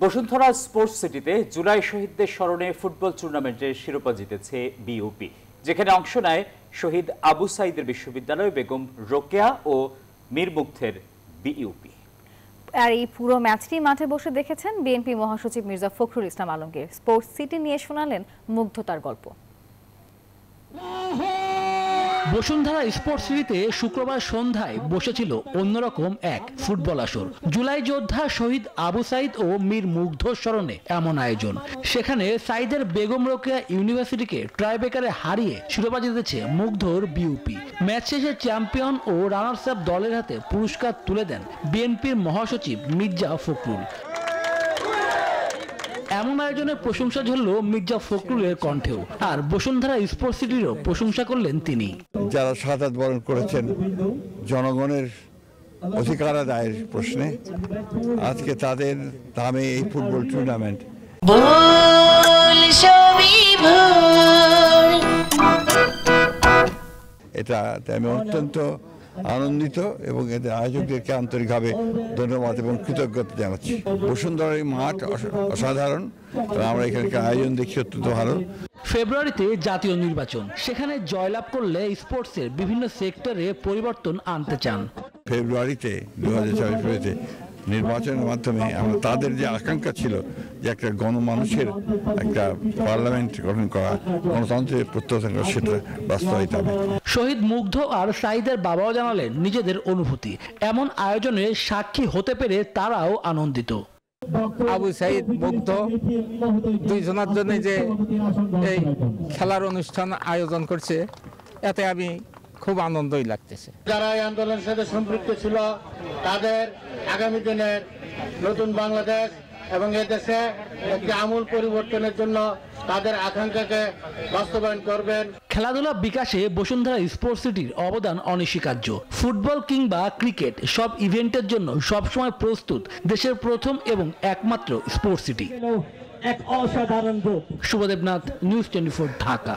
Bashundhara sports সিটিতে জুলাই শহীদদের স্মরণে ফুটবল টুর্নামেন্টের শিরোপা জিতেছে বিইউপি, যেখানে অংশ নেয় শহীদ আবু সাইদের বিশ্ববিদ্যালয়, বেগম রোকেয়া ও মীর মুগ্ধের বিইউপি। আর এই পুরো ম্যাচটি মাঠে বসে দেখেছেন বিএনপি মহাসচিব মির্জা ফখরুল ইসলাম আলমগীর। স্পোর্টস সিটি নিয়ে শোনালেন মুগ্ধতার গল্প। বসুন্ধরা স্পোর্টস সিটিতে শুক্রবার সন্ধ্যায় বসেছিল অন্যরকম এক ফুটবল আসর। জুলাই যোদ্ধা শহীদ আবু সাইদ ও মীর মুগ্ধ স্মরণে এমন আয়োজন। সেখানে সাইদের বেগম রোকেয়া ইউনিভার্সিটিকে ট্রাইবেকারে হারিয়ে শিরোপা জিতেছে মুগ্ধর বিইউপি। ম্যাচ শেষে চ্যাম্পিয়ন ও রানার্স আপ দলের হাতে পুরস্কার তুলে দেন বিএনপির মহাসচিব মির্জা ফখরুল। এমন আয়োজনের প্রশংসা ঝরল মির্জা ফখরুলের কণ্ঠেও, আর বসুন্ধরা স্পোর্টস সিটিরও প্রশংসা করলেন তিনি। যারা শাহাদাত বরণ করেছেন জনগণের অধিকার আদায়ের প্রশ্নে, আজকে তাদের নামে এই ফুটবল টুর্নামেন্ট। এটাতে আমি অত্যন্ত আনন্দিত এবং এদের আয়োজকদেরকে আন্তরিকভাবে ধন্যবাদ এবং কৃতজ্ঞতা জানাচ্ছি। বসুন্ধরার এই মাঠ অসাধারণ, আমরা এখানকার আয়োজন দেখি অত্যন্ত ভালো। ফেব্রুয়ারিতে জাতীয় নির্বাচন, সেখানে জয়লাভ করলে স্পোর্টসের বিভিন্ন সেক্টরে পরিবর্তন আনতে চান। ফেব্রুয়ারিতে 2024 নির্বাচনের মাধ্যমে আমরা তাদের যে আকাঙ্ক্ষা ছিল যে একটা গণমানুষের একটা পার্লামেন্ট গঠন করা, গণতন্ত্রের প্রত্যাশা করা, সেটা বাস্তবায়িত হবে। শহীদ মুগ্ধ আর সাইদের বাবাও জানালেন নিজেদের অনুভূতি। এমন আয়োজনে সাক্ষী হতে পেরে তারাও আনন্দিত। আবু সাইদ মুগ্ধ দুইজনের জন্য যে এই খেলার অনুষ্ঠান আয়োজন করছে, এতে আমি খুব আনন্দই লাগতেছে। যারা এই আন্দোলনের সাথে সম্পৃক্ত ছিল তাদের আগামী দিনের নতুন বাংলাদেশ এবং এদেশে একটি আমূল পরিবর্তনের জন্য তাদের আকাঙ্ক্ষাকে বাস্তবায়ন করবেন। খেলাধুলা বিকাশে বসুন্ধরা স্পোর্টস সিটির অবদান অনস্বীকার্য। ফুটবল কিংবা ক্রিকেট, সব ইভেন্টের জন্য সবসময় প্রস্তুত দেশের প্রথম এবং একমাত্র sports city. Shubhodeb Nath, news 24, Dhaka.